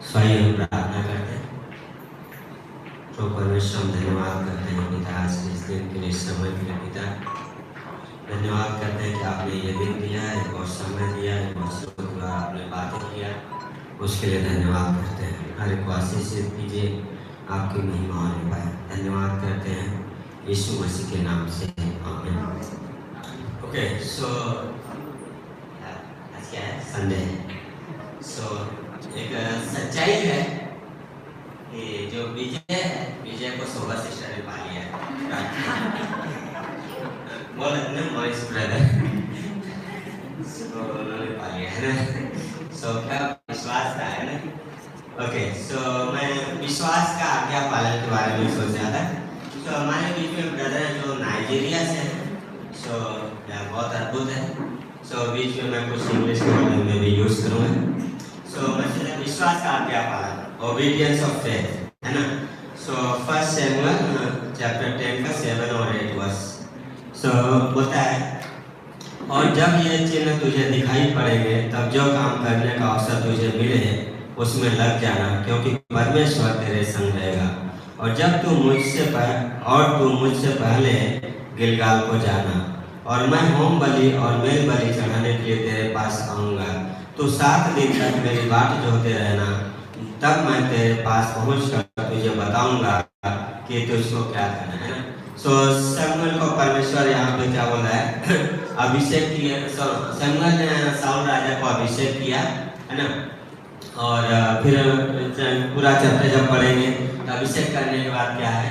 स्वयं हम प्रार्थना करते हैं। तो परमेश्वर हम धन्यवाद करते हैं पिता, आज के इस दिन के लिए, समय के लिए पिता धन्यवाद करते हैं कि आपने ये दिन दिया है, एक और समय दिया है, वर्षों के द्वारा आपने बातें किया, उसके लिए धन्यवाद करते हैं। हर एक को आशीषित कीजिए, आपकी महिमा होने पाए। धन्यवाद करते हैं यीशु मसीह के नाम से, आमीन। ओके, सो आज क्या है? संडे है। सो एक सच्चाई है कि जो विजय को सोबा सिस्टर ने पा लिया है। बोल इतने मॉइस ब्रदर सो उन्होंने पा लिया है ना। सो क्या विश्वास का है ना। ओके, सो मैं विश्वास का आज्ञा पालन के बारे में सोच रहा था। सो हमारे बीच में ब्रदर है जो नाइजीरिया से है। सो बहुत अद्भुत है। सो बीच में मैं कुछ इंग्लिश वर्ड में भी यूज करूँगा। सो मैं विश्वास का आज्ञा पालन, ओबीडियंस ऑफ फेथ, है ना। सो फर्स्ट सैमुअल चैप्टर 10 का 7 और 8 वर्स। सो बोलता है, और जब ये चिन्ह तुझे दिखाई पड़ेंगे तब जो काम करने का अवसर तुझे मिले उसमें लग जाना, क्योंकि परमेश्वर तेरे संग रहेगा। और जब तू मुझसे पहले गिलगाल को जाना, और मैं होम बलि और मेल बलि चढ़ाने के लिए तेरे पास आऊँगा। तो 7 दिन तक मेरी बाट जोहते रहना, तब मैं तेरे पास पहुँचकर तुझे बताऊँगा कि तुझको क्या करना है ना। सो शमूएल को परमेश्वर यहाँ पे क्या बोला है? अभिषेक किया। शमूएल ने साउल राजा को अभिषेक किया, है ना। और फिर पूरा चैप्टर जब पढ़ेंगे तो अभिषेक करने के बाद क्या है,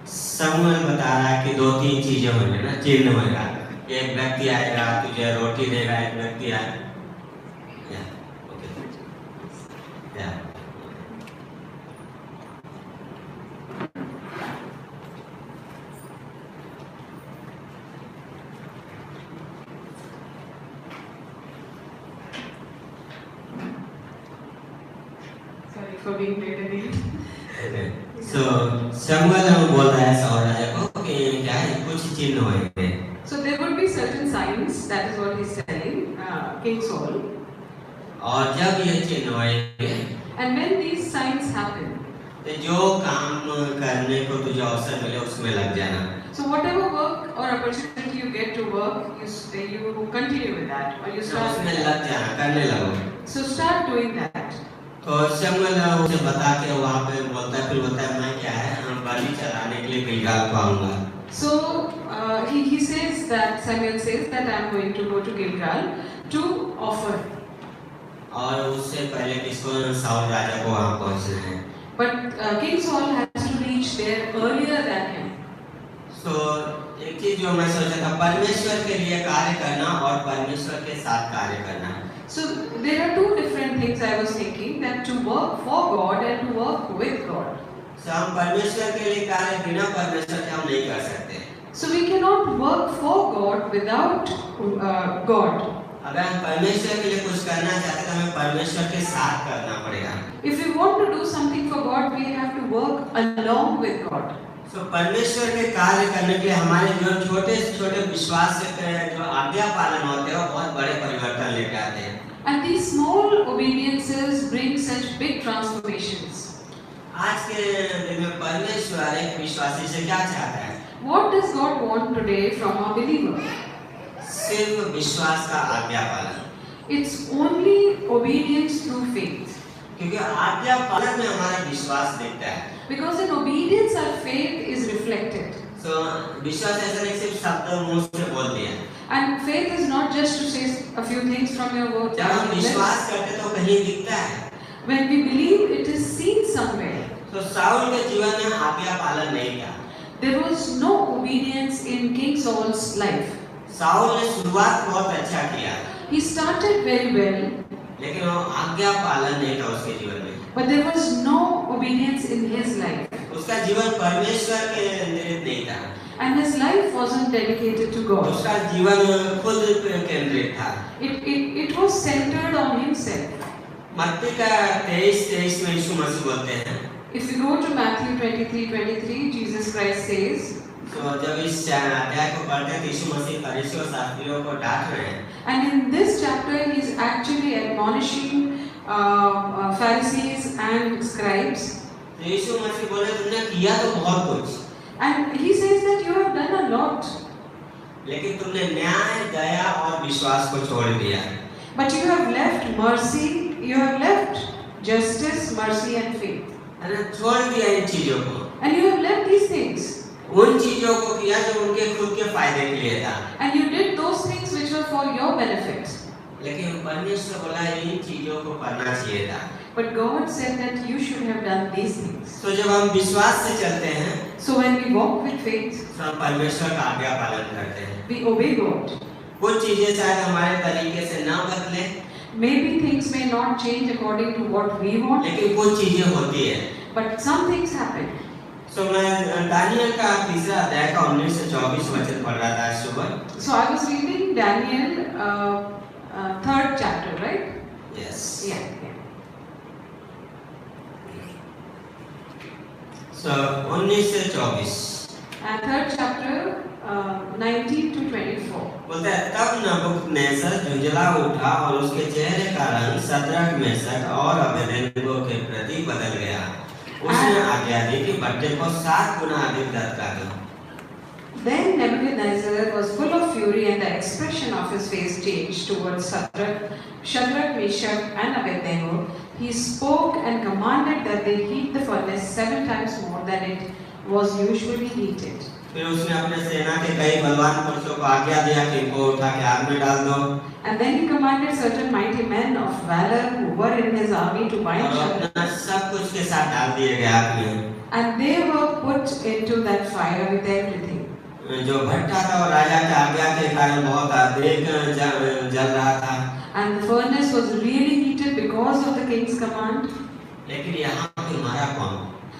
शमूएल बता रहा है कि 2-3 चीजें होंगे ना, चिन्ह होगा। एक व्यक्ति आएगा तुझे रोटी देगा, एक व्यक्ति आएगा for being late again. So शमूएल बोल रहा है साउल राजा को कि क्या है, कुछ चिन्ह होंगे। So there would be certain signs, that is what he's telling King Saul. और जब ये चिन्ह होंगे, and when these signs happen, तो जो काम करने को तुझे अवसर मिले उसमें लग जाना। So whatever work or opportunity you get to work, you continue with that, or you start उसमें लग जाना, करने लगो। So start doing that. तो शमूएल उसे बता के वहाँ पे बोलता है, फिर बोलता है मैं क्या है, हम बलि चढ़ाने के लिए गिलगाल को आऊँगा। So he says that, Samuel says that I am going to go to Gilgal to offer. और उससे पहले किसको, साउल राजा को वहाँ पहुँचना है। But King Saul has to reach there earlier than him. So एक चीज जो मैं सोचा था, परमेश्वर के लिए कार्य करना और परमेश्वर के साथ कार्य करना। So there are two different things I was thinking, that to work for God and to work with God. So हम परमेश्वर के लिए कार्य बिना परमेश्वर के हम नहीं कर सकते। So we cannot work for God without God. अगर हम परमेश्वर के लिए कुछ करना चाहते हैं तो हमें परमेश्वर के साथ करना पड़ेगा। If we want to do something for God, we have to work along with God. So परमेश्वर के कार्य करने के लिए हमारे जो छोटे-छोटे विश्वास से जो आज्ञा पालन होते हैं वो बहुत बड़े परिवर्तन लेके आते हैं। And these small obediences bring such big transformations. आज के दिन में परमेश्वर एक विश्वासी से क्या चाहता है? What does God want today from a believer? सिर्फ विश्वास का आज्ञा पालन। It's only obedience through faith. क्योंकि आज्ञा पालन में हमारा विश्वास दिखता है। Because in obedience our faith is reflected. So विश्वास ऐसा नहीं सिर्फ शब्द मुंह से बोल दिया। And faith is not just to say a few things from your word. जब हम विश्वास करते तो कहीं दिखता है। When we believe, it is seen somewhere. तो साउल के जीवन में आज्ञा पालन नहीं था। There was no obedience in King Saul's life. Saul ने शुरुआत बहुत अच्छा किया। He started very well. लेकिन वो आज्ञा पालन नहीं था उसके जीवन में। But there was no obedience in his life. उसका जीवन परमेश्वर के केंद्रित नहीं था। And his life wasn't dedicated to God. उसका जीवन खुद पे केंद्रित था। It was centered on himself. मत्ती का 23 में यीशु मसीह बोलते हैं। If you go to Matthew 23:23, Jesus Christ says. तो जब इस अध्याय को पढ़ते हैं तो यीशु मसीह फरीसियों और शास्त्रियों को डांट रहे हैं। And in this chapter, he is actually admonishing Pharisees and scribes. तो यीशु मसीह बोले तुमने किया तो बहुत कुछ, And he says that you have done a lot, लेकिन तुमने न्याय, दया और विश्वास को छोड़ दिया। but you have left mercy, you have left justice, mercy and faith. है ना, छोड़ दिया इन चीजों को, And you have left these things. उन चीजों को किया जो उनके खुद के फायदे के लिए था। And you did those things which were for your benefit. लेकिन परमेश्वर बोला इन चीजों को करना चाहिए था। But God said that you should have done these things. तो जब हम विश्वास से चलते हैं, So when we walk with faith, तो हम परमेश्वर का आज्ञा पालन करते हैं। we obey God. कुछ चीजें शायद हमारे तरीके से ना बदले, Maybe things may not change according to what we want, लेकिन कुछ चीजें होती है। but some things happen. तो मैं दानियल का तीसरा अध्याय का 19 से 24 वचन पढ़ रहा था आज सुबह। So I was reading Daniel, third chapter, right? Yes. Yeah. So 19 से 24 And third chapter, 19 to 24. बोलता है तब नबूकदनेस्सर झुंझला उठा और उसके चेहरे का रंग शद्रक, मेशक और अबेदनगो के प्रति बदल गया। उसने आज्ञा दी कि भट्टे को 7 गुना अधिक दर्द का दो। Then Nebuchadnezzar was full of fury, and the expression of his face changed towards Shadrach, Meshach, and Abednego. He spoke and commanded that they heat the furnace 7 times more than it was usually heated. फिर उसने अपने सेना के कई बलवान पुरुषों को आज्ञा दिया कि इनको उठा के आग में डाल दो। And then he commanded certain mighty men of valor who were in his army to bind और Shadrach. अपना सब कुछ के साथ डाल दिए गए आग में। And they were put into that fire with everything. जो भट्टा था और राजा की आज्ञा के कारण बहुत अधिक जल रहा था। And the furnace was really heated because of the king's command. लेकिन यहाँ पे मरा कौन?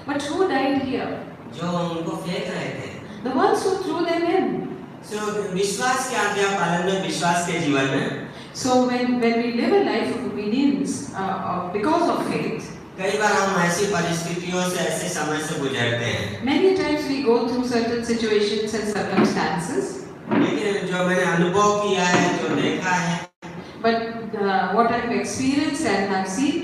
But who died here? जो उनको फेंक रहे थे। The ones who threw them in. So विश्वास के आज्ञा पालन में, विश्वास के जीवन में, So when we live a life of obedience because of faith, कई बार हम ऐसी परिस्थितियों से, ऐसे समय से गुजरते हैं। many times we go through certain situations and circumstances. लेकिन जो मैंने अनुभव किया है, जो देखा है, But what I have experienced and have seen,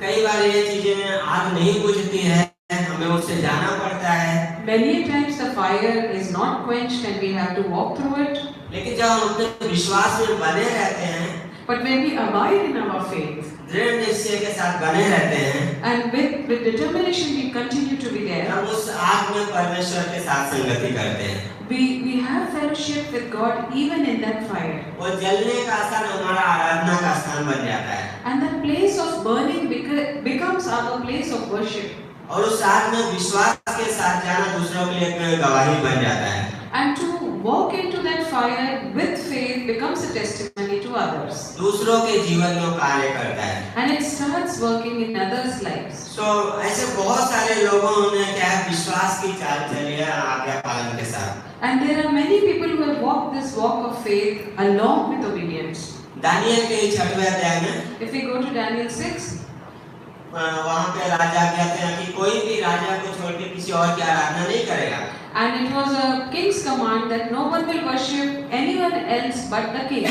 कई बार ये चीजें आग नहीं बुझती है, हमें उससे जाना पड़ता है। many times the fire is not quenched and we have to walk through it. लेकिन जब हम अपने विश्वास में बने रहते हैं, But when we abide in our faith दृढ़ निश्चय के साथ बने रहते हैं, and with determination we continue to be there, हम उस आग में परमेश्वर के साथ संगति करते हैं। we have fellowship with God even in that fire. वो जलने का स्थान हमारा आराधना का स्थान बन जाता है। And that place of burning becomes our place of worship. और उस आग में विश्वास के साथ जाना दूसरों के लिए एक गवाही बन जाता है। And to walk into that fire with faith becomes a testimony to others. दूसरों के जीवन में कार्य करता है। And it starts working in others' lives. तो ऐसे बहुत सारे लोगों ने क्या है, विश्वास की चाल चली है आज्ञा पालन के साथ। And there are many people who have walked this walk of faith along with obedience. Daniel के 6वें अध्याय में If we go to Daniel 6, वहाँ पे राजा कहते हैं कि कोई भी राजा को छोड़ के किसी और की आराधना नहीं करेगा। and it was a king's command that no one will worship anyone else but the king.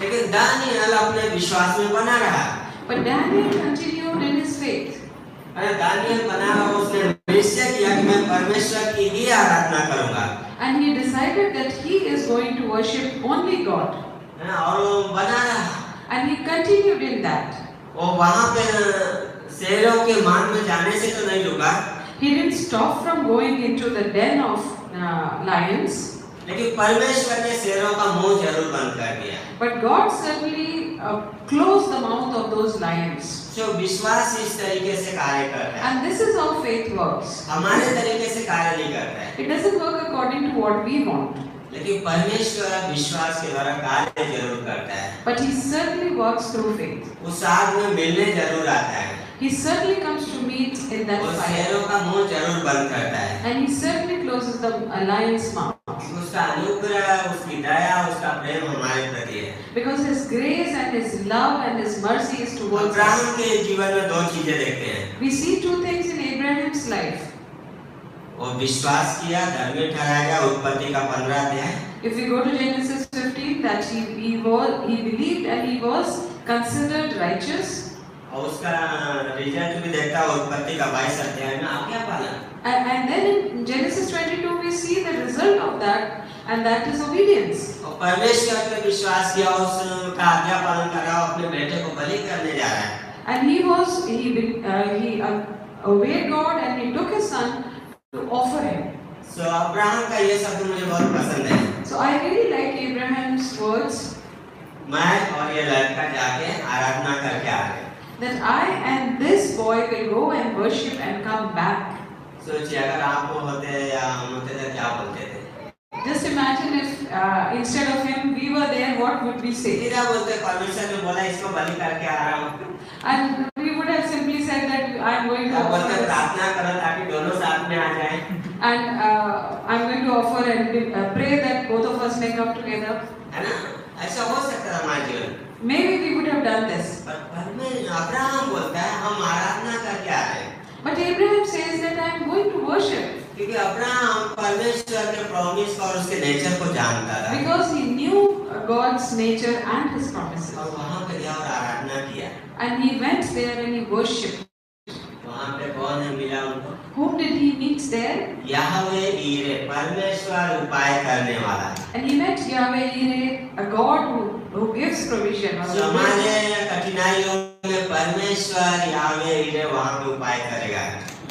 लेकिन दानियल अपने विश्वास में बना रहा। But Daniel continued in his faith. अरे दानियल बना रहा, उसने निश्चय किया कि मैं परमेश्वर की ही आराधना करूँगा। And he decided that he is going to worship only God. और वो बना रहा। And he continued in that. वो वहाँ पे शेरों के मान में जाने से तो नहीं रुका। He didn't stop from going into the den of lions. लेकिन परमेश्वर ने शेरों का मुंह जरूर बंद कर दिया। But God certainly closed the mouth of those lions. जो विश्वास इस तरीके से कार्य करता है। And this is how faith works. हमारे तरीके से कार्य नहीं करता है। It doesn't work according to what we want. लेकिन परमेश्वर विश्वास के द्वारा कार्य जरूर करता है। But he certainly works through faith. उस आग में मिलने जरूर आता है। He certainly comes to meet in that और fire. शेरों का मुंह जरूर बंद करता है। And he certainly closes the lion's mouth. उसका अनुग्रह, उसकी दया, उसका प्रेम हमारे प्रति है। Because his grace and his love and his mercy is towards us. Abraham के जीवन में 2 चीजें देखते हैं। We see 2 things in Abraham's life. वो विश्वास किया, धर्मी ठहराया गया, उत्पत्ति का 15 अध्याय। If we go to Genesis 15, that he believed and he was considered righteous. और उसका रिजल्ट भी देखता है उत्पत्ति का 22 अध्याय में आज्ञा पालन। And then in Genesis 22 we see the result of that, and that is obedience. और परमेश्वर पे विश्वास किया, उसका आज्ञा पालन कर रहा, अपने बेटे को बलि करने जा रहा है। And he obeyed God and he took his son to offer him. So Abraham का ये शब्द मुझे बहुत पसंद है। So I really like Abraham's words मैं और ये लड़का जाके आराधना करके आ गए। that I and this boy will go and worship and come back. सोचिए अगर आप होते या हम होते तो क्या बोलते थे? Just imagine if instead of him we were there, what would we say? सीधा बोलते परमेश्वर ने बोला इसको बलि करके आ रहा हूँ। And we would have simply said that I am going to बोलते offer this, प्रार्थना करो ताकि दोनों साथ में आ जाएं। and I am going to offer and pray that both of us may come together. है ना? ऐसा हो सकता है हमारे जीवन। Maybe we would have done this. पर में अब्राहम बोलता है हम आराधना करके आ रहे हैं। But Abraham says that I am going to worship क्योंकि अब्राहम परमेश्वर के प्रॉमिस और उसके नेचर को जानता था। because he knew God's nature and his promises. और वहाँ पे गया और आराधना किया। And he went there and he worshipped. वहाँ पे कौन है मिला उनको? Whom did he meet there? Yahweh Yireh, परमेश्वर उपाय करने वाला। And he met Yahweh Yireh, a God who gives provision. हमारे कठिनाइयों में परमेश्वर याहवे ईरे वहाँ पे उपाय करेगा।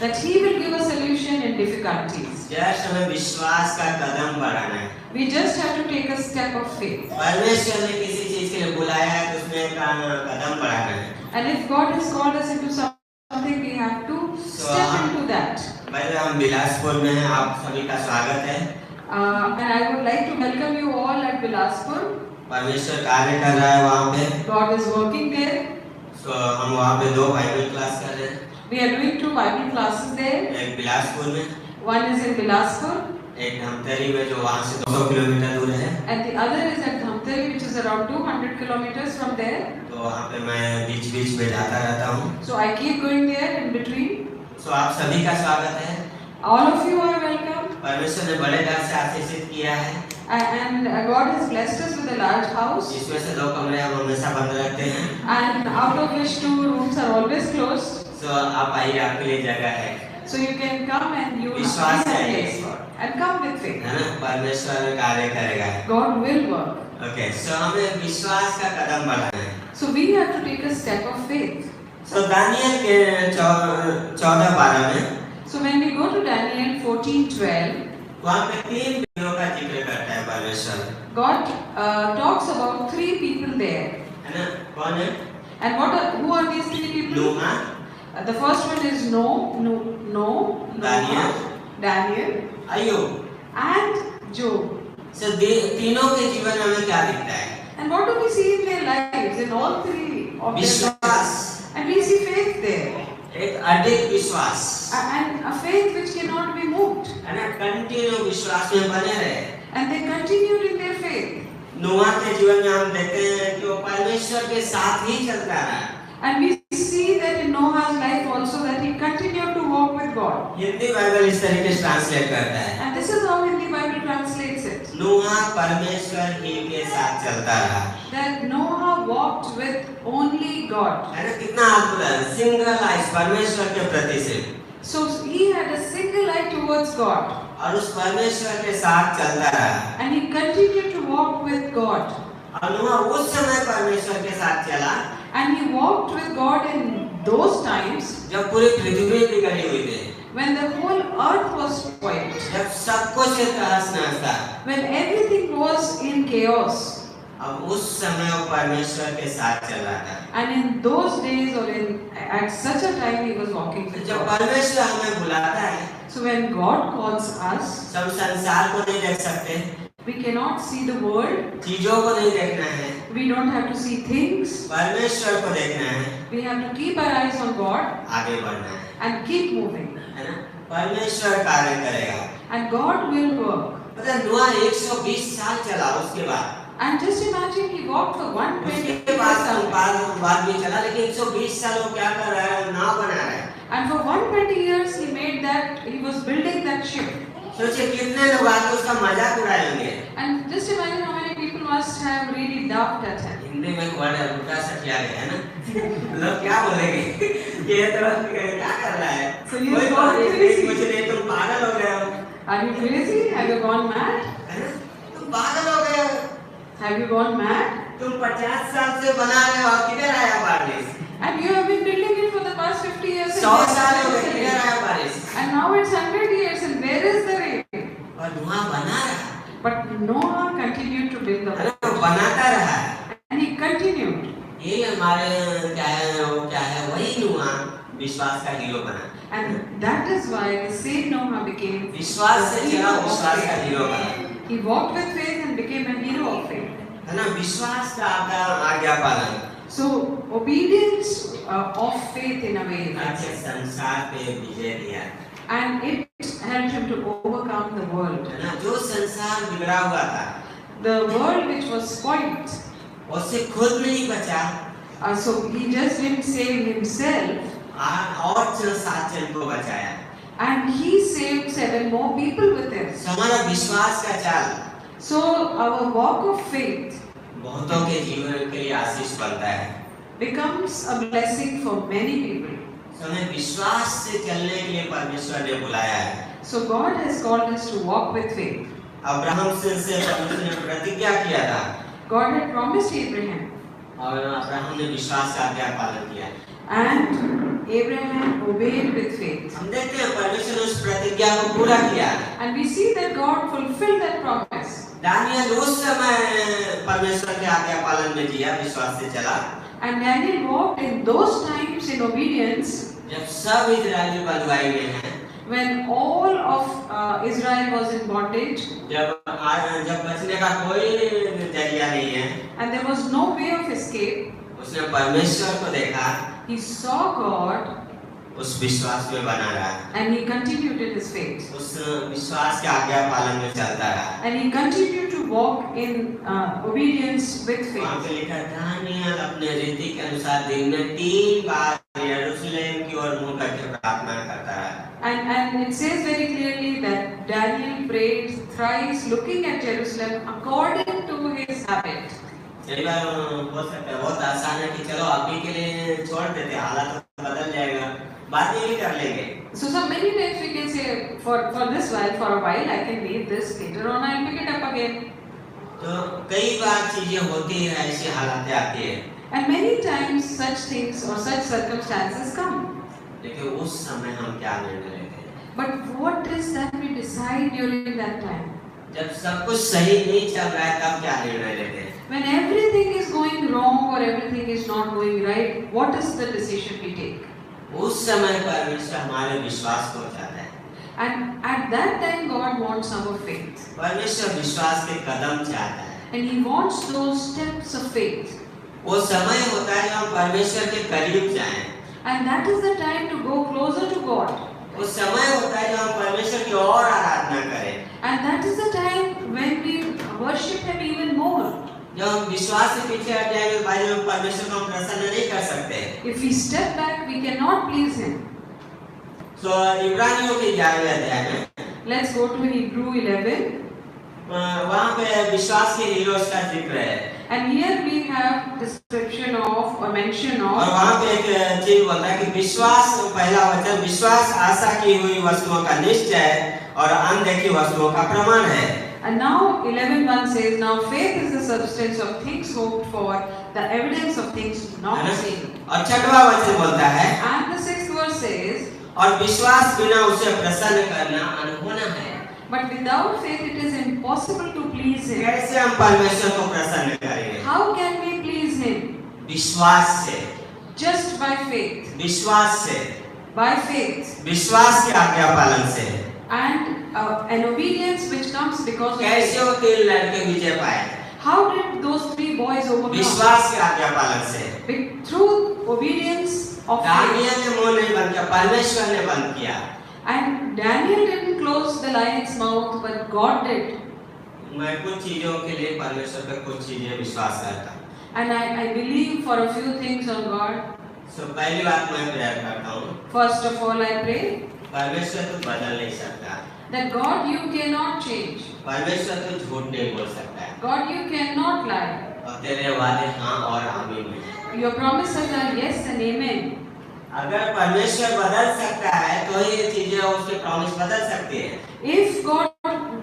That he will give a solution in difficulties. Just हमें विश्वास का कदम बढ़ाना है। We just have to take a step of faith. परमेश्वर ने किसी चीज के लिए बुलाया है तो उसमें कदम बढ़ाना है। And if God has called us into something, we have to step into that. पहले हम बिलासपुर में हैं, आप सभी का स्वागत है। And I would like to welcome you all at Bilaspur. परमेश्वर कार्य कर रहा है वहाँ पे। God is working there. तो हम वहाँ पे 2 बाइबल क्लास कर रहे हैं। We are doing 2 Bible classes there. एक बिलासपुर में, One is in Bilaspur, एक धमतरी में जो वहाँ से 200 किलोमीटर दूर है। and the other is at Dhamtari, which is around 200 kilometers from there. तो वहाँ पे मैं बीच-बीच में जाता रहता हूँ। So I keep going there in between. तो आप सभी का स्वागत है। All of you are welcome. परमेश्वर ने बड़े घर से आशीषित किया है। And God has blessed us with a large house. जिसमें से 2 कमरे हम हमेशा बंद रखते हैं। And out of which 2 rooms are always closed. तो आप आइए, आपके लिए जगह है। So you can come and you विश्वास have a है। place for. And come with faith. है ना? परमेश्वर कार्य करेगा। God will work. ओके, सो हमें विश्वास का कदम बढ़ाना है। So we have to take a step of faith. So Daniel के 14:12 में So when we go to Daniel 14:12, वहाँ पे 3 व्यक्तियों का जिक्र करता है परमेश्वर। God talks about 3 people there. है ना? कौन है? And who are these 3 people? नूहा, The first one is Noah, Daniel, Ayyub. and Job. सो तीनों के जीवन में हमें क्या दिखता है? And what do we see in their lives, in all 3 of their विश्वास। lives? And we see faith there. एक अडिग विश्वास। And a faith which cannot be moved. है ना? कंटिन्यू विश्वास में बने रहे। And they continued in their faith. नूहा के जीवन में हम देखते हैं कि वो परमेश्वर के साथ ही चलता रहा। And we see that in Noah's life also that he continued to walk with God. Hindi Bible इस तरीके से ट्रांसलेट करता है। And this is how Hindi Bible translates it. नूहा परमेश्वर ही के साथ चलता रहा। That Noah walked with only God. है ना? कितना अद्भुत है, सिंगल आइज परमेश्वर के प्रति से। So he had a single eye towards God. और उस परमेश्वर के साथ चलता रहा। And he continued to walk with God. और नूहा उस समय परमेश्वर के साथ चला And he walked with God in those times जब पूरी पृथ्वी बिगड़ी हुई थी, when the whole earth was spoiled, जब सब कुछ तहस नहस था। when everything was in chaos. अब उस समय वो परमेश्वर के साथ चल रहा था। And in those days or at such a time he was walking with जब God. परमेश्वर हमें बुलाता है, So when God calls us, हम संसार को नहीं देख सकते, we cannot see the world. चीजों को नहीं देखना है, We don't have to see things. परमेश्वर को देखना है, We have to keep our eyes on God आगे बढ़ना है। and keep moving. है ना? परमेश्वर कार्य करेगा। And God will work. पता है नूहा 120 साल चला, उसके बाद And just imagine he walked for 120 उसके बाद years. बाद भी चला, लेकिन 120 साल वो क्या कर रहा है? नाव बना रहा है। And for 120 years he made that, he was building that ship. सोचिए कितने लोग आके उसका मजाक उड़ाए होंगे। And just imagine how many people must have really laughed at him. Hindi में वर्ड है, उल्टा सा किया गया है ना? लोग क्या बोलेंगे ये तो क्या कर रहा है, So he कोई has gone कुछ crazy. नहीं, तुम पागल हो गए हो, Are you crazy? Have you gone mad? है ना? तुम पागल हो गए हो, Have you gone mad? तुम 50 साल से बना रहे हो, किधर आया बारिश? And you have been building it for the past 50 years. and 100 where साल is हो the गए, rain? किधर आया बारिश? And now it's 100 years, and where is the rain? और धुआं बना रहा, But Noah continued to build the है ना? boat. बनाता रहा, And he continued. ये हमारे क्या है, वो क्या है, वही नुआ विश्वास का हीरो बना, And that is why the same Noah became विश्वास the से hero चला, of विश्वास का faith. हीरो बना, He walked with faith and became a hero of faith. है ना? विश्वास का आपका आज्ञा पालन, So obedience of faith in a way, अच्छे संसार पे विजय दिया, and it helped him to overcome the world. है ना? जो संसार बिगड़ा हुआ था, The world which was spoiled. उससे खुद नहीं बचा, So he just didn't save himself, और 7 जन को बचाया, and he saved 7 more people with him. हमारा विश्वास का चाल So our walk of faith बहुतों के जीवन के लिए आशीष बनता है, becomes a blessing for many people. हमें विश्वास से चलने के लिए परमेश्वर ने बुलाया है। So God has called us to walk with faith. Abraham से परमेश्वर ने प्रतिज्ञा किया था, God had promised Abraham, और अब्राहम ने विश्वास का आज्ञा पालन किया। and Abraham obeyed with faith. हम देखते हैं परमेश्वर ने उस प्रतिज्ञा को पूरा किया। And we see that God fulfilled that promise. Daniel उस समय परमेश्वर के आज्ञा पालन में जिया, विश्वास से चला, And Daniel walked in those times in obedience जब सब इजरायली बंधुआई में हैं, when all of Israel was in bondage जब बचने का कोई जरिया नहीं है, and there was no way of escape. उसने परमेश्वर को देखा, He saw God उस विश्वास में बना रहा, and he continued in his faith. उस विश्वास के आज्ञा पालन में चलता रहा। And he continued to walk in obedience with वहाँ faith. पे लिखा, दानियल अपने रीति के अनुसार दिन में 3 बार यरूशलेम की ओर मुंह करके प्रार्थना करता रहा। And it says very clearly that Daniel prayed thrice looking at Jerusalem according to his habit. कई बार बोल सकते हैं बहुत आसान है कि चलो अभी के लिए छोड़ देते, हालात बदल जाएगा, बाद में भी कर लेंगे। So many times we can say for this while, for a while I can leave this, later on I'll pick it up again. तो कई बार चीजें होती है, ऐसी हालातें आती है, And many times such things or such circumstances come. लेकिन उस समय हम क्या निर्णय लेते हैं? But what is that we decide during that time? जब सब कुछ सही नहीं चल रहा है तब क्या निर्णय लेते हैं? When everything is going wrong or everything is not going right, what is the decision we take? उस समय परमेश्वर हमारे विश्वास को चाहता है, And at that time God wants our faith. परमेश्वर विश्वास के कदम चाहता है। And He wants those steps of faith. वो समय होता है जब हम परमेश्वर के करीब जाएं, And that is the time to go closer to God. वो समय होता है जब हम परमेश्वर की और आराधना करें, And that is the time when we worship Him even more. जब हम विश्वास से पीछे हट जाएंगे, भाई हम परमेश्वर को प्रसन्न नहीं कर सकते। If we step back, we cannot please Him. तो इब्रानियों के 11वें अध्याय में Let's go to Hebrew 11. वहाँ पे विश्वास के हीरोज का जिक्र है, And here we have description of or mention और of. वहाँ पे एक चीज बोलता है कि विश्वास, पहला वचन, विश्वास आशा की हुई वस्तुओं का निश्चय और अनदेखी वस्तुओं का प्रमाण है। And now 11:1 says, now faith is the substance of things hoped for, the evidence of things not seen. और 6वां वचन बोलता है, And the 6th verse says, और विश्वास बिना उसे प्रसन्न करना अनहोना है। but without faith it is impossible to please Him. कैसे हम परमेश्वर को प्रसन्न करेंगे? How can we please Him? विश्वास से, Just by faith. विश्वास से, By faith. विश्वास के आज्ञा पालन से। And an obedience which comes because of कैसे faith. वो 3 लड़के विजय पाए? How did those 3 boys overcome? विश्वास के आज्ञा पालन से। Through obedience of faith. Daniel ने मुंह नहीं बंद किया, परमेश्वर ने बंद किया। And Daniel didn't close the lion's mouth, but God did. मैं कुछ चीजों के लिए परमेश्वर पे कुछ चीजें विश्वास करता हूँ। And I believe for a few things on God. पहली बात मैं प्रेयर करता हूँ, First of all, I pray परमेश्वर तो बदल नहीं सकता, that God, you cannot change. परमेश्वर तो झूठ नहीं बोल सकता है, God, you cannot lie. और तेरे वादे हाँ और आमीन हैं। Your promises are yes and amen. अगर परमेश्वर बदल सकता है तो ही ये चीजें उसके प्रॉमिस बदल सकती है। If God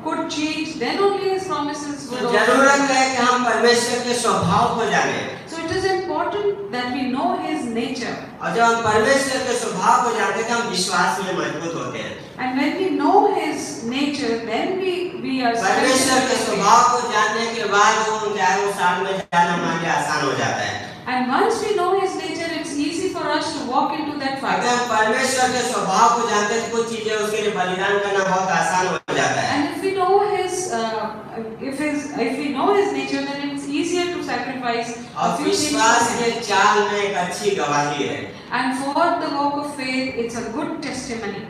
could change, then only His promises would तो also जरूरत change. है कि हम परमेश्वर के स्वभाव को जाने, So it is important that we know His nature. और जब हम परमेश्वर के स्वभाव को जानते हैं तो हम विश्वास में मजबूत होते हैं। And when we know His nature, then we are परमेश्वर के strengthened. स्वभाव को जानने के बाद वो चाहे वो साल में जाना हमारे लिए आसान हो जाता है। And once we know His nature, it's easy for us to walk into that अगर fight. हम परमेश्वर के स्वभाव को जानते हैं तो कुछ चीजें उसके लिए बलिदान करना बहुत आसान हो जाता है। And if we know if we know His nature, then it's easier to sacrifice a और few things विश्वास for Him. के चाल में एक अच्छी गवाही है। And for the walk of faith, it's a good testimony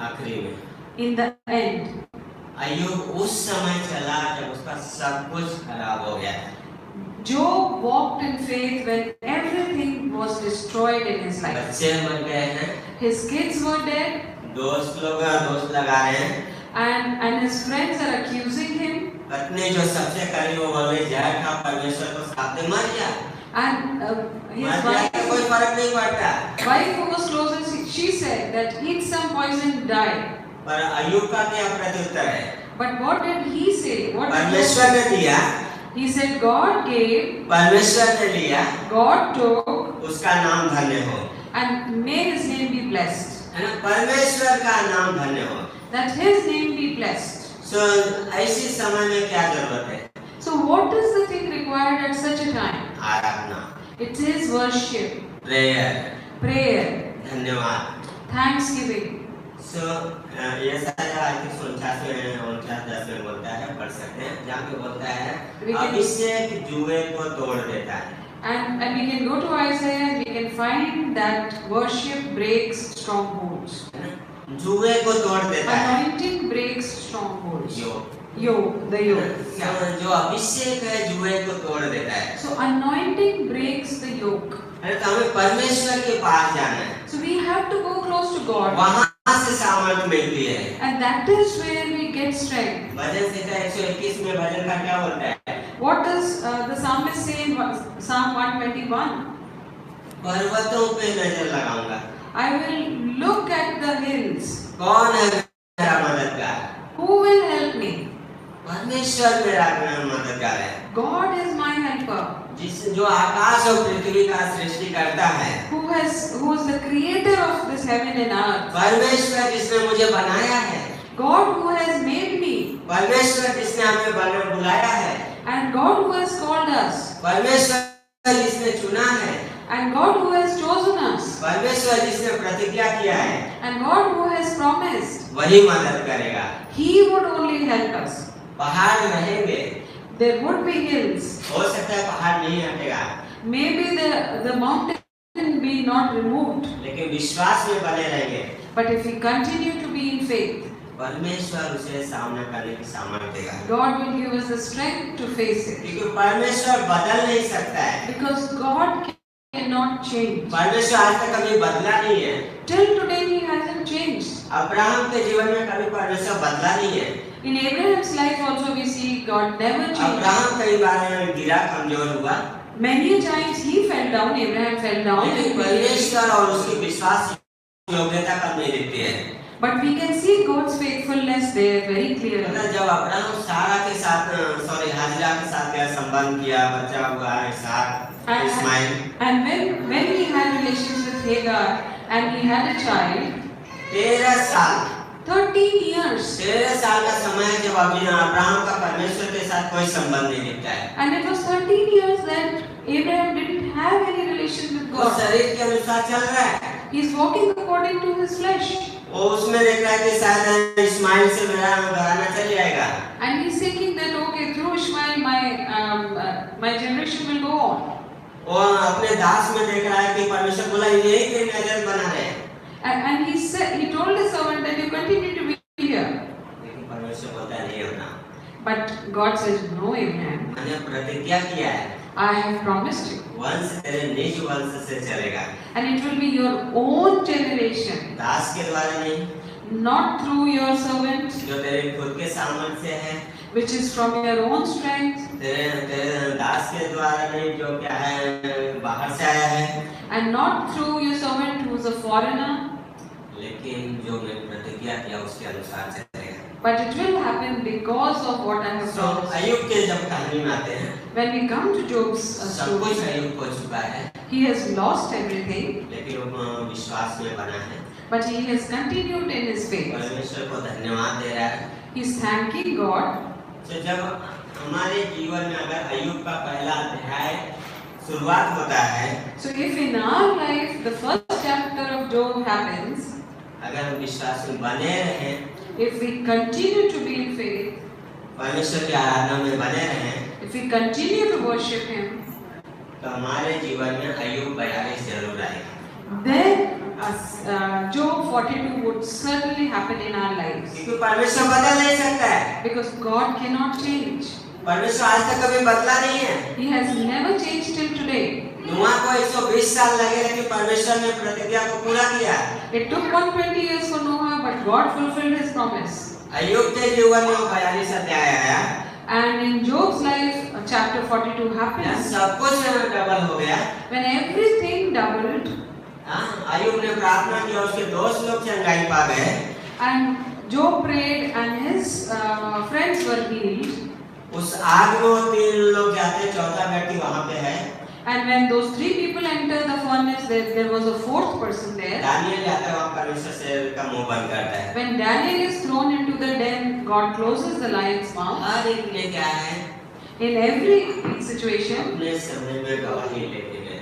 आखिरी में in the end. अय्यूब उस समय चला जब उसका सब कुछ खराब हो गया था। Job walked in faith when everything was destroyed in his life. बच्चे मर गए हैं, His kids were dead, दोस्त लोग दोस्त लगा रहे हैं, and his friends are accusing him. पत्नी जो सबसे करीब वो बोले जहर खा परमेश्वर को साथ दे मर गया, And his मर गया तो कोई फर्क नहीं पड़ता। wife who was closest, she said that eat some poison, die. पर अय्यूब का क्या प्रत्युत्तर है? But what did he say? What did he परमेश्वर ने say? दिया, He said, God gave, परमेश्वर ने लिया, God took, उसका नाम धन्य हो। and may His name be blessed. है ना, परमेश्वर का नाम धन्य हो। That His name be blessed. सो ऐसी समय में क्या जरूरत है? So what is the thing required at such a time? Aradhana, It is worship, prayer, prayer, धन्यवाद। thanksgiving. सो ये सारा आज की 49 में बोलता है, पढ़ सकते हैं, जहाँ पे बोलता है अभिषेक जुए को तोड़ देता है। And we can go to Isaiah and we can find that worship breaks strongholds. जुए को तोड़ देता है। Anointing breaks strongholds. योग, The yoke. जो अभिषेक है जुए को तोड़ देता है। So anointing breaks the yoke. तो हमें परमेश्वर के पास जाना है, So we have to go close to God. वहाँ से सामर्थ्य मिलती है। And that is where we get strength. भजन संहिता 121 में भजन का क्या बोलता है? What does the psalmist say in Psalm 121? पर्वतों पे नजर लगाऊंगा। I will look at the hills. कौन है मेरा मददगार? Who will help me? परमेश्वर मेरा मददगार है। God is my helper. जो आकाश और पृथ्वी का सृष्टि करता है। Who is the creator of this heaven and earth? परमेश्वर जिसने मुझे बनाया है। God who has made me. परमेश्वर जिसने हमें बुलाया है। And God who has called us. परमेश्वर जिसने चुना है। And God who has chosen us. परमेश्वर जिसने प्रतिज्ञा किया है। And God who has promised. वही मदद करेगा। He would only help us. पहाड़ रहेंगे। There would be hills. हो सकता है पहाड़ नहीं हटेगा। Maybe the mountain be not removed. लेकिन विश्वास में बने रहेंगे। But if we continue to be in faith, परमेश्वर उसे सामना करने की सामर्थ्य देगा। God will give us the strength to face it. क्योंकि परमेश्वर बदल नहीं सकता है। Because God cannot change. परमेश्वर आज तक कभी बदला नहीं है। Till today He hasn't changed. Abraham के जीवन में कभी परमेश्वर बदला नहीं है। In Abraham's life also we see God never changed. Abraham कई बार गिरा, कमजोर हुआ। Many times he fell down. Abraham fell down. लेकिन परमेश्वर और उसकी विश्वास योग्यता कब नहीं दिखती है। But we can see God's faithfulness there very clearly. जब अब्राहम सारा के साथ हाजिरा के साथ संबंध किया, बच्चा हुआ इसहाक, Ismail. And when he had relations with Hagar and he had a child, 13 साल 13 years. 13 साल का समय है जब अब्राहम का परमेश्वर के साथ कोई संबंध नहीं दिखता है। And it was 13 years that Abraham didn't have any relation with वो God. शरीर के अनुसार चल रहा है। He's walking according to his flesh. वो उसमें देख रहा है कि शायद इस्माइल से मेरा घराना चल जाएगा। And he's thinking that okay, through Ishmael my generation will go on. वो अपने दास में देख रहा है कि परमेश्वर बोला यही तेरी नजर बना है। And he told the servant that you continue to be here. लेकिन परमेश्वर बोलता नहीं होना। But God says, no, Abraham. मैंने प्रतिज्ञा किया है। I have promised you. वंश तेरे निज वंश से चलेगा, And it will be your own generation, दास के द्वारा नहीं, not through your servant, जो तेरे खुद के सामर्थ्य है, which is from your own strength, तेरे दास के द्वारा नहीं, जो क्या है बाहर से आया है, and not through your servant who is a foreigner, लेकिन जो मैं प्रतिज्ञा किया उसके अनुसार चलेगा। but it will happen because of what I have promised. अय्यूब के जब कहानी में आते हैं, When we come to Job's सब कुछ story, अय्यूब को चुका है, he has lost everything, लेकिन वो विश्वास में बना है, but he has continued in his faith. परमेश्वर को धन्यवाद दे रहा है। He is thanking God. तो जब हमारे जीवन में अगर अय्यूब का पहला अध्याय शुरुआत होता है, So if in our life the first chapter of Job happens, अगर हम विश्वास में बने रहें, if we continue to be in faith, परमेश्वर की आराधना में बने रहें, if we continue to worship Him, तो हमारे जीवन में अय्यूब 42 जरूर आएगा। then Job 42 would certainly happen in our lives. क्योंकि परमेश्वर बदल नहीं सकता है, Because God cannot change. परमेश्वर आज तक कभी बदला नहीं है। He has never changed till today. नूह को 120 साल लगे, लेकिन परमेश्वर ने प्रतिज्ञा को पूरा किया। It took 120 years for Noah, but God fulfilled His promise. अय्यूब के जीवन में 42 अध्याय आया, And in Job's life, chapter 42 यहाँ happens. सब कुछ डबल हो गया। When everything doubled, अय्यूब ने प्रार्थना की और उसके दोस्त लोग चंगाई पा गए। and Job prayed, and his friends were healed. उस आग में 3 लोग जाते हैं, चौथा व्यक्ति वहाँ पे है। And when those 3 people entered the furnace, there was a 4th person there. Daniel जाता है, वहाँ परमेश्वर शेर का मुंह बंद करता है। When Daniel is thrown into the den, God closes the lion's mouth. हर एक ने क्या है, In every situation, अपने समय में गवाही लेके गए,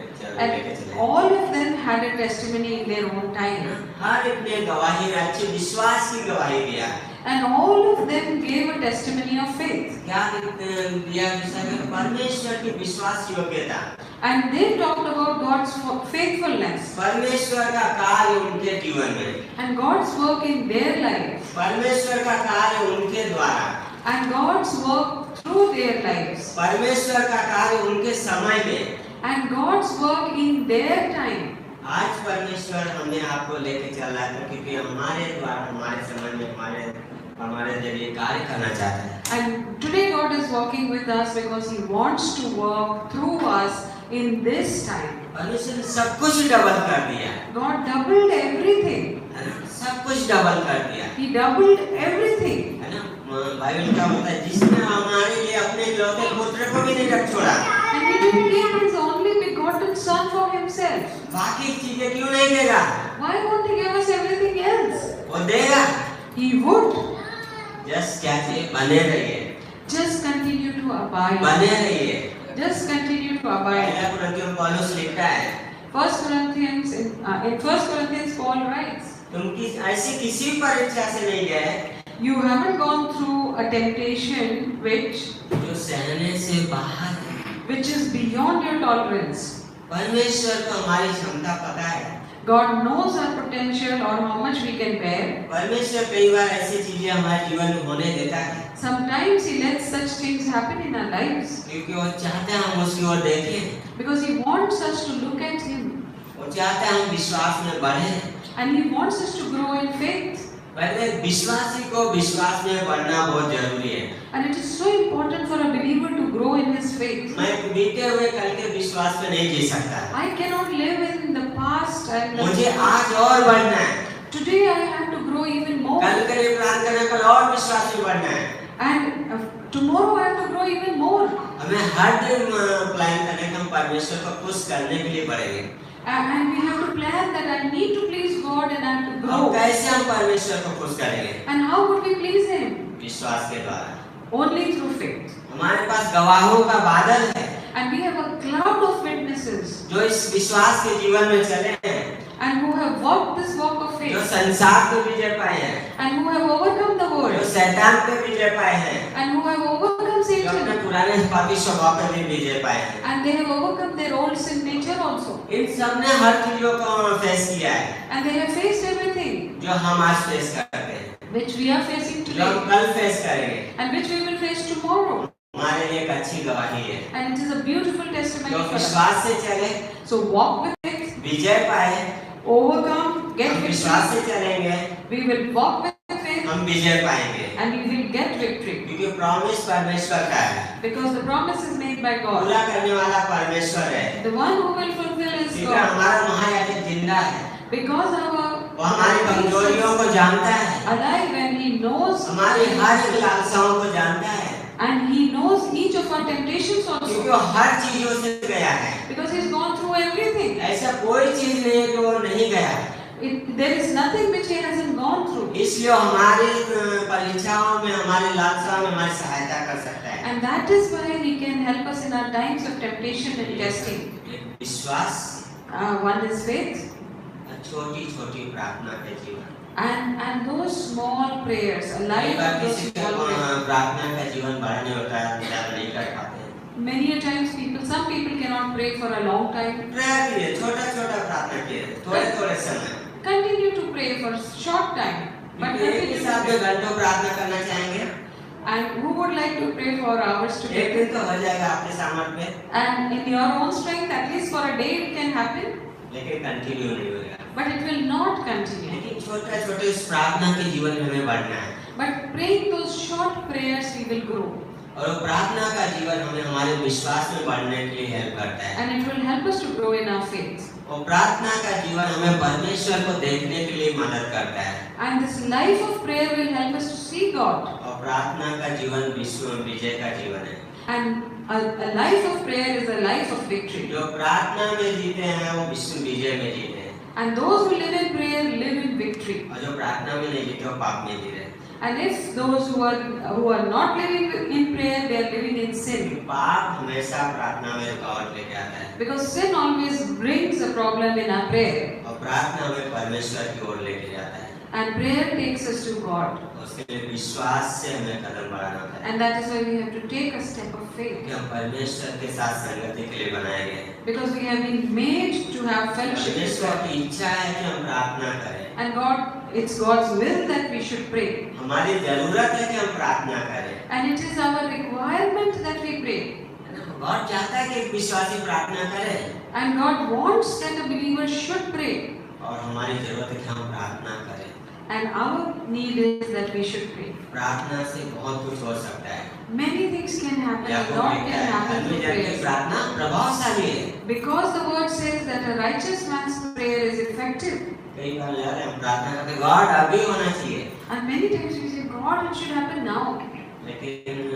and all of them had a testimony in their own time. हर एक ने गवाही, अच्छे विश्वास की गवाही दिया। And all of them gave a testimony of faith. क्या दिया विषय में? परमेश्वर की विश्वास योग्यता। And they talked about God's faithfulness परमेश्वर का कार्य उनके जीवन में, and God's work in their life, परमेश्वर का कार्य उनके द्वारा, and God's work through their lives, परमेश्वर का कार्य उनके समय में, and God's work in their time. आज परमेश्वर हमें आपको लेके चल रहा है, क्योंकि हमारे द्वारा, हमारे समय में, हमारे जरिए कार्य करना चाहता है। And today God is walking with us because He wants to work through us in this time. परमेश्वर ने सब कुछ डबल कर दिया, God doubled everything. है ना? सब कुछ डबल कर दिया, He doubled everything. है ना? बाइबल क्या बोलता है? जिसने हमारे लिए अपने इकलौते पुत्र को भी नहीं रख छोड़ा, And He didn't give His only begotten Son for Himself. बाकी चीजें क्यों नहीं देगा? Why won't He give us everything else? वो देगा। He would. जस्ट क्या चाहिए? बने रहिए, Just continue to abide. बने रहिए। Just continue to abide. पहला कुरिन्थियों में पौलुस लिखता है, 1 Corinthians, in 1 Corinthians, Paul writes, तुम ऐसी किसी परीक्षा से नहीं गए you haven't gone through a temptation जो सहने से बाहर है। which is beyond your tolerance. परमेश्वर को हमारी क्षमता पता है। God knows our potential or how much we can bear. परमेश्वर कई बार ऐसी चीजें हमारे जीवन में होने देता है, Sometimes He lets such things happen in our lives क्योंकि वो चाहते हैं हम उसकी ओर देखें, because He wants us to look at Him वो चाहते हैं हम विश्वास में बढ़ें। and He wants us to grow in faith. पहले विश्वासी को विश्वास में बढ़ना बहुत जरूरी है। And it is so important for a believer to grow in his faith. मैं बीते हुए कल के विश्वास में नहीं जी सकता। I cannot live in the past and मुझे आज और बढ़ना है। today I have to grow even more. कल के लिए प्लान करना, कल और विश्वास में बढ़ना है। And tomorrow I have to grow even more. हमें हर दिन प्लान करने का हम परमेश्वर को खुश करने के लिए बढ़ेंगे। And we have to plan that I need to please God and I have to अब grow. कैसे हम परमेश्वर को खुश करेंगे? And how would we please Him? विश्वास के द्वारा। Only through faith. हमारे पास गवाहों का बादल है, And we have a cloud of witnesses जो इस विश्वास के जीवन में चले हैं, and who have walked this walk of जो faith संसार पे विजय पाए हैं, and who have overcome the जो world शैतान पे विजय पाए हैं, and who have overcome जो अपने Satan पुराने पापी स्वभाव पे भी विजय पाए हैं। and they have overcome their old sin nature also. इन सब ने हर चीजों को फेस किया है, And they have faced everything जो हम आज फेस करते हैं, which we are facing जो हम today कल फेस करेंगे। and which we will face tomorrow. हमारे लिए एक अच्छी गवाही है। And it is a beautiful testimony तो for us. विश्वास से चले, So walk with it, विजय पाए, overcome, get हम विश्वास victory. से चलेंगे, We will walk with faith हम विजय पाएंगे, and we will get victory. क्योंकि प्रॉमिस परमेश्वर का है, Because the promise is made by God. पूरा करने वाला परमेश्वर है। The one who will fulfill is क्योंकि God. हमारा महायाजक जिंदा है, Because वो हमारी कमजोरियों को जानता है, alive and he knows हमारी हर एक लालसाओं को जानता है, and he knows each of our temptations क्योंकि also. वो हर चीजों से गया है। Because he's gone through everything. ऐसा कोई चीज नहीं है कि वो नहीं गया। There is nothing which he hasn't gone through. इसलिए वो हमारी परीक्षाओं में, हमारी लालसाओं में हमारी सहायता कर सकता है। And that is why he can help us in our times of temptation and testing. विश्वास, One is faith छोटी छोटी प्रार्थना के जीवन। and those small prayers, a कई life बार of those किसी small का prayers. प्रार्थना का जीवन बड़ा नहीं होता है, ज्यादा नहीं कर पाते हैं। Many a times some people cannot pray for a long time. Prayer कीजिए, छोटा छोटा प्रार्थना कीजिए, थोड़े थोड़े समय। Continue to pray for short time. But एक continue ही to साथ में pray. घंटों प्रार्थना करना चाहेंगे, And who would like to pray for hours एक together? दिन तो हो जाएगा आपके सामर्थ्य में, And in your own strength, at least for a day it can happen, लेकिन कंटिन्यू नहीं होगा। but it will not continue. लेकिन छोटे छोटे इस प्रार्थना के जीवन में हमें बढ़ना है, But praying those short prayers, we will grow. और वो प्रार्थना का जीवन हमें हमारे विश्वास में बढ़ने के लिए हेल्प करता है। And it will help us to grow in our faith. और प्रार्थना का जीवन हमें परमेश्वर को देखने के लिए मदद करता है, And this life of prayer will help us to see God. और प्रार्थना का जीवन विश्व विजय का जीवन है। And a life of prayer is a life of victory. जो प्रार्थना में जीते हैं वो विश्व विजय में जीते हैं, And those who live in prayer live in victory. और जो प्रार्थना में नहीं जीते वो पाप में जी रहे हैं। And if those who are not living in prayer, they are living in sin. पाप हमेशा प्रार्थना में रुकावट लेके आता है, Because sin always brings a problem in our prayer. और प्रार्थना में परमेश्वर की ओर लेके जाता है। And prayer takes us to God. उसके लिए विश्वास से हमें कदम बढ़ाना होता है, And that is why we have to take a step of faith. कि हम परमेश्वर के साथ संगति के लिए बनाए गए हैं। Because we have been made to have fellowship with परमेश्वर God. की इच्छा है कि हम प्रार्थना करें, And it's God's will that we should pray. हमारी जरूरत है कि हम प्रार्थना करें। And it is our requirement that we pray. God चाहता है कि एक विश्वासी प्रार्थना करे, And God wants that a believer should pray. और हमारी जरूरत है कि हम प्रार्थना करें। And our need is that we should pray. प्रार्थना से बहुत कुछ हो सकता है। Many things can happen, a Yakub lot लिखता can है, happen आदमी through जन की prayers. प्रार्थना प्रभावशाली है। Because the word says that a righteous man's prayer is effective. कई बार लग रहा है हम प्रार्थना करते गॉड अभी होना चाहिए, And many times we say, God, it should happen now. लेकिन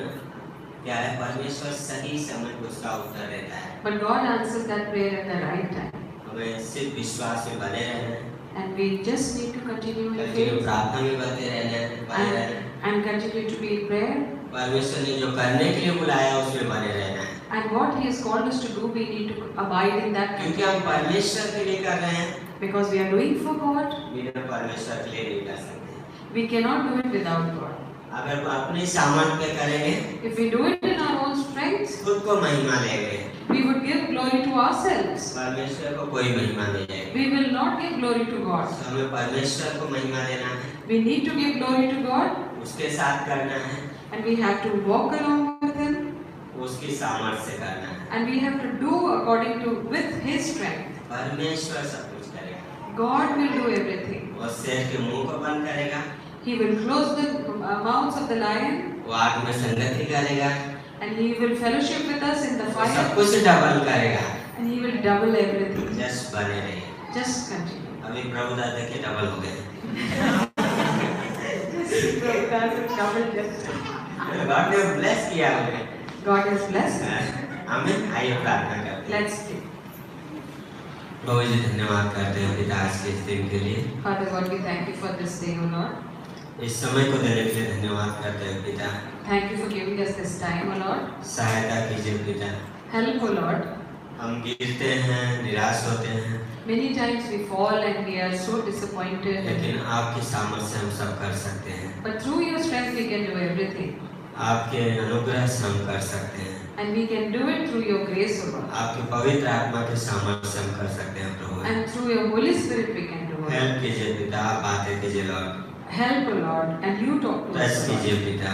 क्या है, परमेश्वर सही समय पर उसका उत्तर देता है। But God answers that prayer at the right time. हमें सिर्फ विश्वास में बने रहना है, And we just need to continue in continue faith प्रार्थना में बने रहना है। and continue to be in prayer. परमेश्वर ने जो करने के लिए बुलाया उसमें बने रहना है, And what He has called us to do, we need to abide in that. क्योंकि हम परमेश्वर के लिए कर रहे हैं, Because we are doing for God, बिना परमेश्वर के लिए नहीं कर सकते। we cannot do it without God. अगर हम अपनी सामर्थ्य पे करेंगे, If we do it in our own strength, खुद को महिमा लेंगे, we would give glory to ourselves. परमेश्वर को कोई महिमा नहीं देगा। We will not give glory to God. तो हमें परमेश्वर को महिमा देना है, We need to give glory to God, उसके साथ करना है, and we have to walk along with Him, उसकी सामर्थ्य से करना है। and we have to do according to with His strength. परमेश्वर सब कुछ करेगा, God will do everything. वो शेर के मुंह को बंद करेगा, He will close the mouths of the lion, वो आग में संगति करेगा, and He will fellowship with us in the वो सब fire, कुछ डबल करेगा। and He will double everything. Just बने रहिए। Just continue. अभी प्रभु दादा के डबल हो गए। Double just. गॉड ने ब्लेस किया हमें। God has blessed. आमीन। आइए प्रार्थना करते हैं। Let's pray. प्रभु जी धन्यवाद करते हैं पिता आज के इस दिन के लिए, Father God, we thank you for this day, O Lord. इस समय को देने के लिए धन्यवाद करते हैं पिता। Thank you for giving us this time, O Lord. सहायता कीजिए पिता। Help, O Lord. हम गिरते हैं, निराश होते हैं, Many times we fall and we are so disappointed. लेकिन आपकी सामर्थ्य से हम सब कर सकते हैं। But through your strength we can do everything. आपके अनुग्रह से हम कर सकते हैं, And we can do it through your grace, O Lord. आपके पवित्र आत्मा के सामर्थ्य से हम कर सकते हैं प्रभु। And through your Holy Spirit we can do it. Help कीजिए पिता, बातें कीजिए Lord, Help, O Lord. And you talk to touch us, O कीजिए Lord. पिता,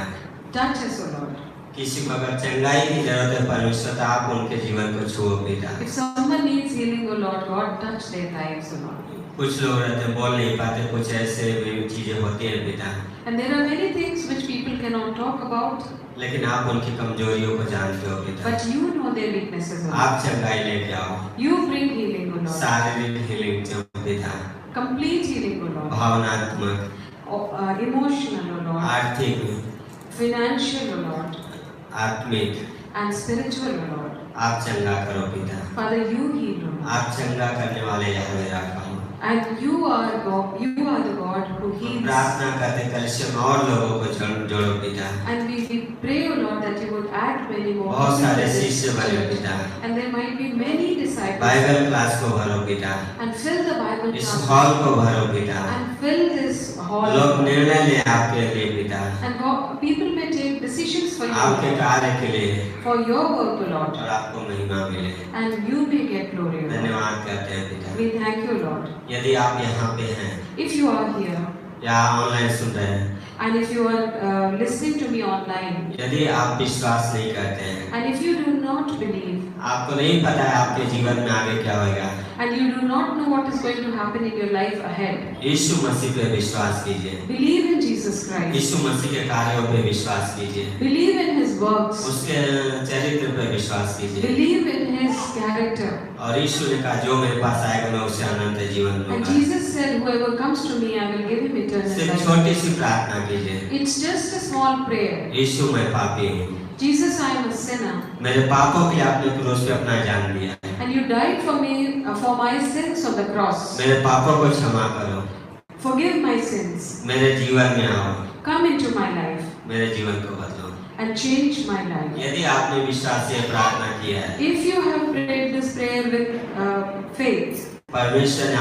Touch us, O Lord. किसी को अगर चंगाई की जरूरत है परमेश्वर, तो आप उनके जीवन को छुओ पिता। If someone needs healing, O Lord God, touch their lives, O Lord. कुछ लोग रहते हैं बोल नहीं पाते, कुछ ऐसे भी चीजें होती हैं पिता, And there are many things which people cannot talk about, लेकिन आप उनकी कमजोरियों को जानते हो पिता। but you know their weaknesses, O Lord. आप चंगाई लेके आओ, You bring healing, O Lord. शारीरिक हीलिंग जो पिता, Complete healing, O Lord. भावनात्मक, Emotional, O Lord. आर्थिक, Financial, O Lord. आत्मिक, And spiritual, O Lord. आप चंगा करो पिता। Father, you heal, O Lord. आप चंगा करने वाले यहोवा राफा हो। And you are God, you are the God who हम heals. प्रार्थना करते कलश में और लोगों को जोड़ो पिता। And we pray, O Lord, that you would add many more. बहुत people सारे to this शिष्य भरो church. पिता, And there might be many disciples. Bible class को भरो पिता, And fill the Bible इस class. हॉल को भरो पिता। And fill this hall. लोग निर्णय ले आपके लिए पिता, And God, people may take decisions for आपके you, कार्य के लिए, for your work, O Lord. और आपको महिमा मिले। And you may get glory, O Lord. धन्यवाद करते हैं पिता। We thank you, Lord. यदि आप यहाँ पे हैं If you are here, या ऑनलाइन सुन रहे हैं, and if you are listening to me online, यदि आप विश्वास नहीं करते हैं, and if you do not believe, आपको नहीं पता है आपके जीवन में आगे क्या होगा, and you do not know what is going to happen in your life ahead, यीशु मसीह पे विश्वास कीजिए, believe in Jesus Christ. यीशु मसीह के कार्यों पे विश्वास कीजिए, Believe in His works. उसके चरित्र पे विश्वास कीजिए, Believe in His character. और यीशु ने कहा जो मेरे पास आएगा मैं उसे अनंत जीवन And दूंगा। Jesus said, whoever comes to me, I will give him eternal सिर्फ life. छोटी सी प्रार्थना कीजिए, It's just a small prayer. यीशु मैं पापी हूँ, Jesus, I am a sinner. मेरे पापों के लिए आपने क्रूस पे अपना जान दिया, And you died for me, for my sins on the cross. मेरे पापों को क्षमा करो, Forgive my sins. मेरे जीवन में आओ, Come into my life मेरे जीवन को बदलो। and change my life. यदि आपने विश्वास से प्रार्थना किया है, If you have prayed this prayer with faith, परमेश्वर ने